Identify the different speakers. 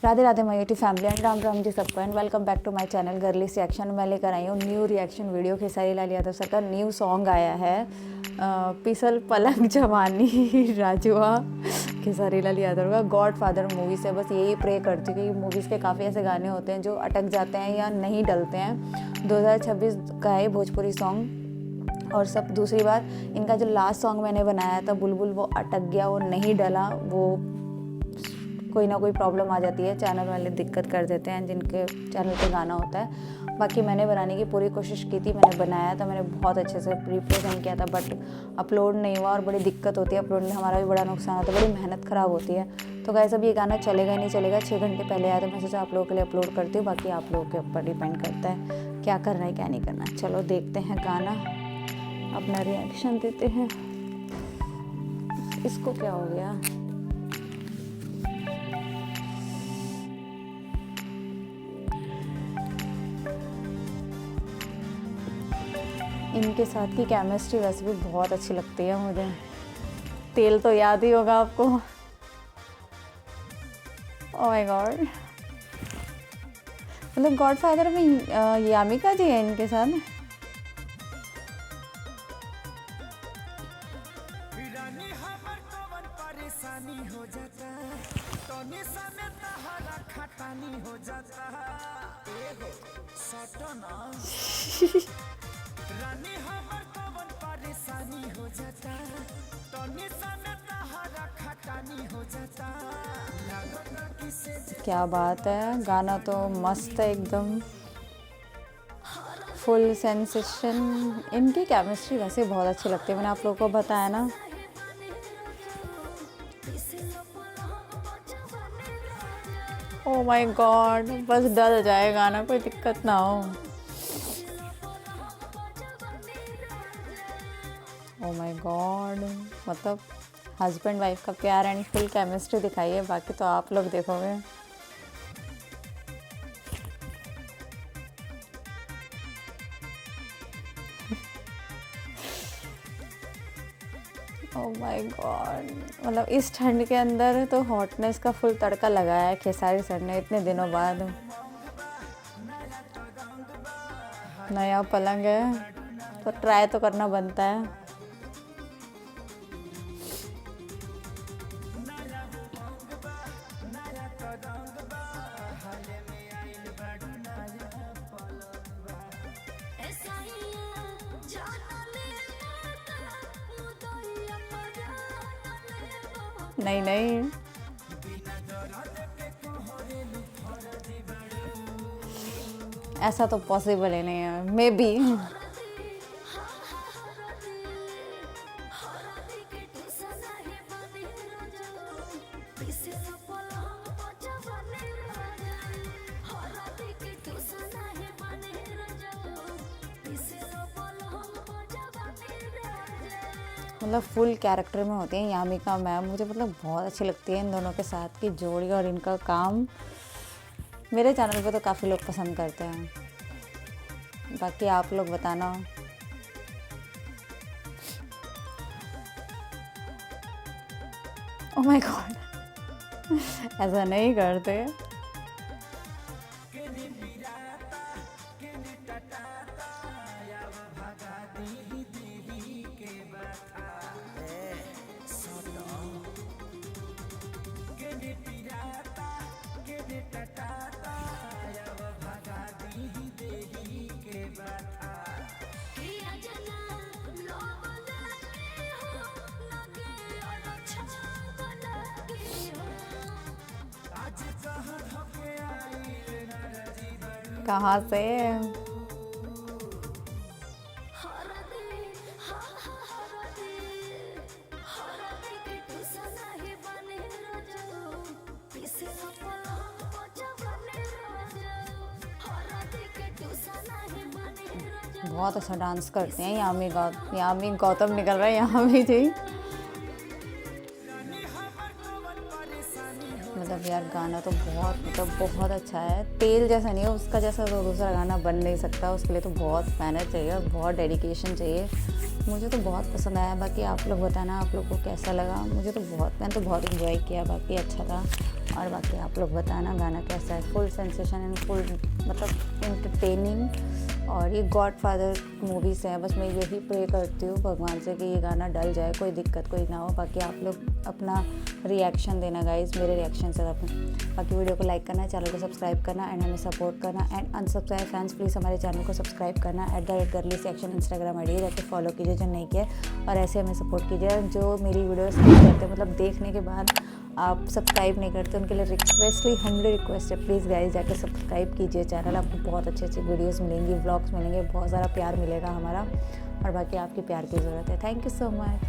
Speaker 1: Radhe Radhe my YouTube family and Ram Ram ji सबको and welcome back to my channel girly reaction. मैं लेकर आई हूँ new reaction video. Khesari Lal Yadav sir का न्यू सॉन्ग आया है पिसल पलंग जवानी राजुआ। खेसारी लाल यादव का गॉड फादर मूवी से बस यही प्रे करती हूँ कि मूवीज़ के काफ़ी ऐसे गाने होते हैं जो अटक जाते हैं या नहीं डलते हैं। 2026 का है भोजपुरी सॉन्ग। और सब दूसरी बात, इनका जो लास्ट सॉन्ग मैंने बनाया था बुलबुल, वो अटक गया, वो नहीं डला। वो कोई ना कोई प्रॉब्लम आ जाती है, चैनल वाले दिक्कत कर देते हैं जिनके चैनल पे गाना होता है। बाकी मैंने बनाने की पूरी कोशिश की थी, मैंने बनाया था, मैंने बहुत अच्छे से रिप्रेजेंट किया था, बट अपलोड नहीं हुआ और बड़ी दिक्कत होती है अपलोड में। हमारा भी बड़ा नुकसान होता है, बड़ी मेहनत ख़राब होती है। तो गाइस अब ये गाना चलेगा ही नहीं चलेगा। 6 घंटे पहले आया तो मैं सोचा आप लोगों के लिए अपलोड करती हूँ। बाकी आप लोगों के ऊपर डिपेंड करता है क्या करना है क्या नहीं करना। चलो देखते हैं गाना, अपना रिएक्शन देते हैं। इसको क्या हो गया? इनके साथ की केमिस्ट्री वैसे भी बहुत अच्छी लगती है मुझे। तेल तो याद ही होगा आपको। ओह माय गॉड, मतलब गॉड फादर में यामिका जी है इनके साथ।
Speaker 2: रानी हमर कवन परेशानी हो जाता, तनी समय तहरा खटानी हो जाता। लगता किसे
Speaker 1: क्या बात है, गाना तो मस्त है एकदम, फुल सेंसेशन। इनकी केमिस्ट्री वैसे बहुत अच्छी लगती है, मैंने आप लोगों को बताया ना। ओह माय गॉड, बस डल जाए गाना, कोई दिक्कत ना हो। ओह माय गॉड, मतलब हस्बैंड वाइफ का प्यार एंड फुल केमिस्ट्री दिखाई है। बाकी तो आप लोग देखोगे। ओह माय गॉड, मतलब इस ठंड के अंदर तो हॉटनेस का फुल तड़का लगाया है खेसारी सर ने इतने दिनों बाद। नया पलंग है तो ट्राई तो करना बनता है। नहीं नहीं, ऐसा तो पॉसिबल ही नहीं है, मे बी। मतलब फुल कैरेक्टर में होती हैं यामिका मैम, मुझे मतलब बहुत अच्छी लगती है इन दोनों के साथ की जोड़ी। और इनका काम मेरे चैनल पे तो काफ़ी लोग पसंद करते हैं। बाकी आप लोग बताना। ओह माय गॉड, ऐसा नहीं करते। कहाँ से? बहुत अच्छा डांस करते हैं यामी गौतम निकल रहा है यामी जी। मतलब यार गाना तो बहुत अच्छा है। तेल जैसा नहीं है, उसका जैसा तो दूसरा गाना बन नहीं सकता। उसके लिए तो बहुत मेहनत चाहिए और बहुत डेडिकेशन चाहिए। मुझे तो बहुत पसंद आया, बाकी आप लोग बताना आप लोग को कैसा लगा। मैंने तो बहुत इन्जॉय किया, बाकी अच्छा था। और बाकी आप लोग बताना गाना कैसा है। फुल सेंसेशन एंड फुल मतलब एंटरटेनिंग। और ये गॉडफादर मूवीज़ हैं, बस मैं यही प्रे करती हूँ भगवान से कि ये गाना डल जाए, कोई दिक्कत कोई ना हो। बाकी आप लोग अपना रिएक्शन देना गाइज, मेरे रिएक्शन से अपने। बाकी वीडियो को लाइक करना, चैनल को सब्सक्राइब करना एंड हमें सपोर्ट करना। एंड अनसब्सक्राइब फैंस प्लीज़ हमारे चैनल को सब्सक्राइब करना। @girlyseaction इंस्टाग्राम आईडी जाके फॉलो कीजिए जो नहीं किया, और ऐसे हमें सपोर्ट कीजिए। जो मेरी वीडियो स्किप करते हैं, मतलब देखने के बाद आप सब्सक्राइब नहीं करते, उनके लिए हम्बली रिक्वेस्ट है, प्लीज़ गाइस जाके सब्सक्राइब कीजिए चैनल। आपको बहुत अच्छी अच्छी वीडियोस मिलेंगी, व्लॉग्स मिलेंगे, बहुत सारा प्यार मिलेगा हमारा। और बाकी आपके प्यार की ज़रूरत है। Thank you so much.